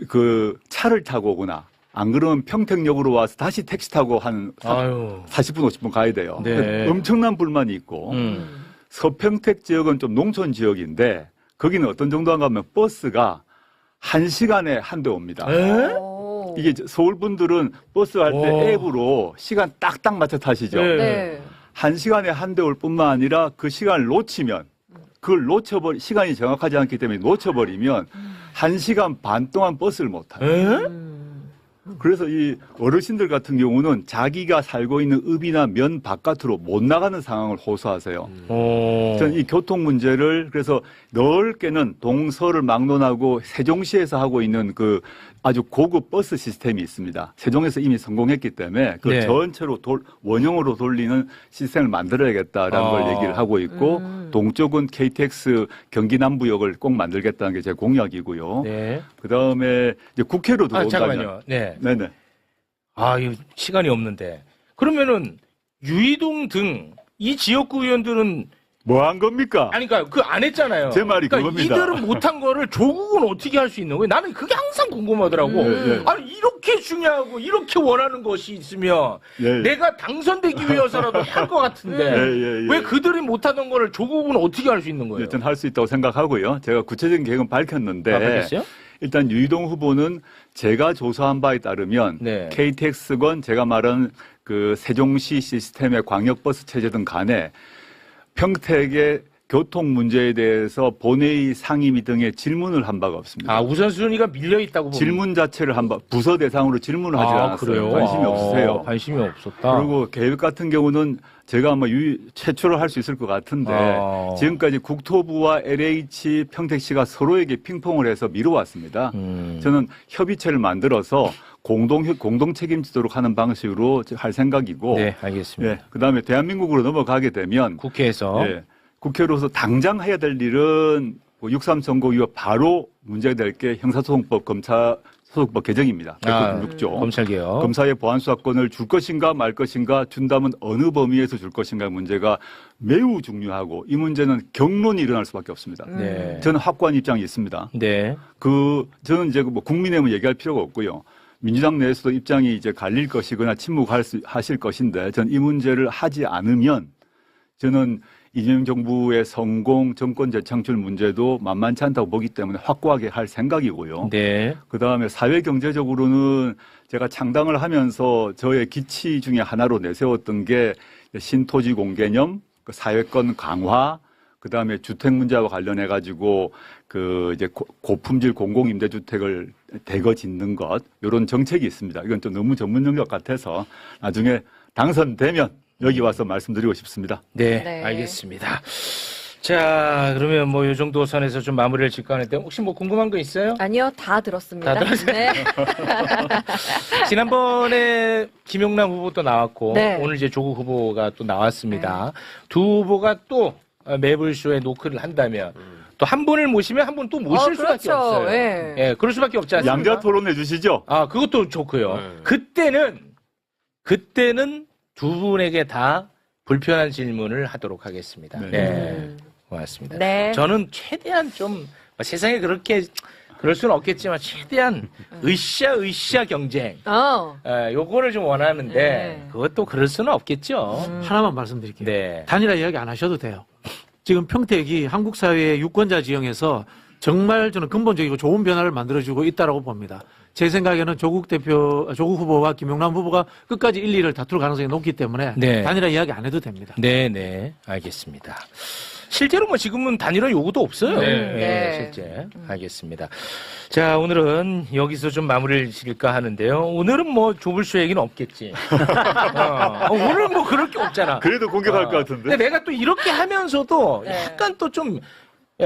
그 차를 타고 오거나 안 그러면 평택역으로 와서 다시 택시 타고 한 40분, 50분 가야 돼요. 네. 엄청난 불만이 있고 서평택 지역은 좀 농촌 지역인데 거기는 어떤 정도인가 하면 버스가 1시간에 한 대 옵니다. 이게 서울 분들은 버스 할 때 앱으로 시간 딱딱 맞춰 타시죠. 네. 1시간에 한 대 올 뿐만 아니라 그 시간을 놓치면 시간이 정확하지 않기 때문에 놓쳐버리면 1시간 반 동안 버스를 못 타요. 그래서 이 어르신들 같은 경우는 자기가 살고 있는 읍이나 면 바깥으로 못 나가는 상황을 호소하세요. 저는 이 교통 문제를 그래서 넓게는 동서를 막론하고 세종시에서 하고 있는 그 아주 고급 버스 시스템이 있습니다. 세종에서 이미 성공했기 때문에 그 전체로 원형으로 돌리는 시스템을 만들어야겠다라는 걸 얘기를 하고 있고 동쪽은 KTX 경기 남부역을 꼭 만들겠다는 게 제 공약이고요. 네. 그다음에 이제 국회로 들어온다면 잠깐만요. 네. 네네. 이거 시간이 없는데. 그러면은 유이동 등 이 지역구 의원들은 뭐 한 겁니까? 아니 그러니까 그 안 했잖아요. 제 말이 그러니까 그겁니다. 이들은 못한 거를 조국은 어떻게 할 수 있는 거예요? 나는 그게 항상 궁금하더라고. 아니 이렇게 중요하고 이렇게 원하는 것이 있으면 내가 당선되기 위해서라도 할 것 같은데 왜 그들이 못하던 거를 조국은 어떻게 할 수 있는 거예요? 일단 할 수 있다고 생각하고요. 제가 구체적인 계획은 밝혔는데 알겠어요? 일단 유이동 후보는 제가 조사한 바에 따르면 네. KTX건 제가 말한 그 세종시 시스템의 광역버스 체제든 간에 평택의 교통 문제에 대해서 본회의 상임위 등의 질문을 한 바가 없습니다. 아, 우선순위가 밀려 있다고 보면. 질문 자체를 한 바, 부서 대상으로 질문을 하지 않았어요. 그래요? 관심이 없으세요. 관심이 없었다. 그리고 계획 같은 경우는 제가 아마 최초로 할 수 있을 것 같은데 지금까지 국토부와 LH 평택시가 서로에게 핑퐁을 해서 미뤄왔습니다. 저는 협의체를 만들어서 공동 책임지도록 하는 방식으로 할 생각이고, 네, 알겠습니다. 예, 그다음에 대한민국으로 넘어가게 되면 국회에서 예, 국회로서 당장 해야 될 일은 6.3 선거 이후 바로 문제가 될 게 형사소송법, 검찰소송법 개정입니다. 196조. 검찰개혁. 검사의 보안수사권을 줄 것인가 말 것인가, 준다면 어느 범위에서 줄 것인가 문제가 매우 중요하고, 이 문제는 경론이 일어날 수밖에 없습니다. 네. 저는 확고한 입장이 있습니다. 네. 저는 이제 뭐 국민의힘은 얘기할 필요가 없고요. 민주당 내에서도 입장이 이제 갈릴 것이거나 침묵하실 것인데, 저는 이 문제를 하지 않으면 저는 이재명 정부의 성공, 정권 재창출 문제도 만만치 않다고 보기 때문에 확고하게 할 생각이고요. 네. 그다음에 사회 경제적으로는 제가 창당을 하면서 저의 기치 중에 하나로 내세웠던 게 신토지 공개념, 사회권 강화, 그다음에 주택 문제와 관련해 가지고 이제 고품질 공공 임대 주택을 대거 짓는 것, 이런 정책이 있습니다. 이건 좀 너무 전문 영역 같아서 나중에 당선되면 여기 와서 말씀드리고 싶습니다. 네, 네. 알겠습니다. 자, 그러면 뭐 이 정도 선에서 좀 마무리를 짓고 하는데, 혹시 뭐 궁금한 거 있어요? 아니요, 다 들었습니다. 다 들었어요? 네. 지난번에 김용남 후보도 나왔고, 네. 오늘 이제 조국 후보가 또 나왔습니다. 두 후보가 또 매불쇼에 노크를 한다면, 또 한 분을 모시면 한 분 또 모실 수밖에 그렇죠. 없어요. 예. 예, 그럴 수밖에 없지 않습니까? 양자 토론해 주시죠. 아, 그것도 좋고요. 그때는 두 분에게 다 불편한 질문을 하도록 하겠습니다. 네. 네. 고맙습니다. 네. 저는 최대한 좀 세상에 그렇게 그럴 수는 없겠지만 최대한 으쌰 경쟁. 요거를 좀 원하는데 네. 그것도 그럴 수는 없겠죠. 하나만 말씀드릴게요. 네. 단일화 이야기 안 하셔도 돼요. 지금 평택이 한국 사회의 유권자 지형에서 정말 저는 근본적이고 좋은 변화를 만들어주고 있다라고 봅니다. 제 생각에는 조국 후보와 김용남 후보가 끝까지 1, 2를 다툴 가능성이 높기 때문에 네. 단일화 이야기 안 해도 됩니다. 네, 알겠습니다. 실제로 뭐 지금은 단일화 요구도 없어요. 네. 실제. 알겠습니다. 자, 오늘은 여기서 좀 마무리를 지을까 하는데요. 오늘은 뭐 조불쇼 얘기는 없겠지. 오늘 뭐 그럴 게 없잖아. 그래도 공격할 것 같은데. 근데 내가 또 이렇게 하면서도 네. 약간 또 좀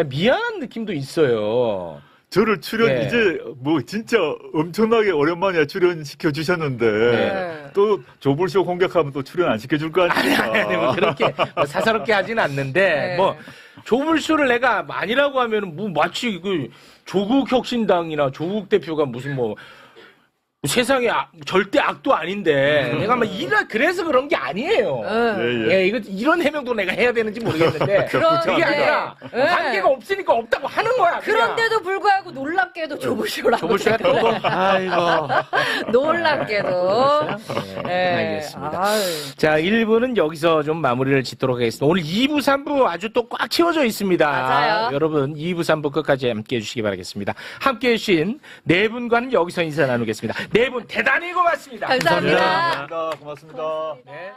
미안한 느낌도 있어요. 저를 출연 네. 이제 뭐 진짜 엄청나게 오랜만에 출연시켜 주셨는데 네. 또 조불쇼 공격하면 또 출연 안 시켜줄 거 아닙니까? 아니, 뭐 그렇게 사사롭게 하진 않는데, 네. 뭐, 조불쇼를 내가 아니라고 하면은 뭐 마치 조국 혁신당이나 조국 대표가 무슨 뭐, 세상에 절대 악도 아닌데, 내가 막 그래서 그런 게 아니에요. 예. 이런 해명도 내가 해야 되는지 모르겠는데, 그런데. 그게 아니라, 네. 관계가 없으니까 없다고 하는 거야. 그냥. 그런데도 불구하고 놀랍게도 조부쇼라고. 조불쇼가 또, 아이고. 놀랍게도. 네, 알겠습니다. 아유. 자, 1부는 여기서 좀 마무리를 짓도록 하겠습니다. 오늘 2부, 3부 아주 또 꽉 채워져 있습니다. 맞아요. 여러분, 2부, 3부 끝까지 함께 해주시기 바라겠습니다. 함께 해주신 네 분과는 여기서 인사 나누겠습니다. 네 분 대단히 고맙습니다. 감사합니다. 고맙습니다. 고맙습니다. 네.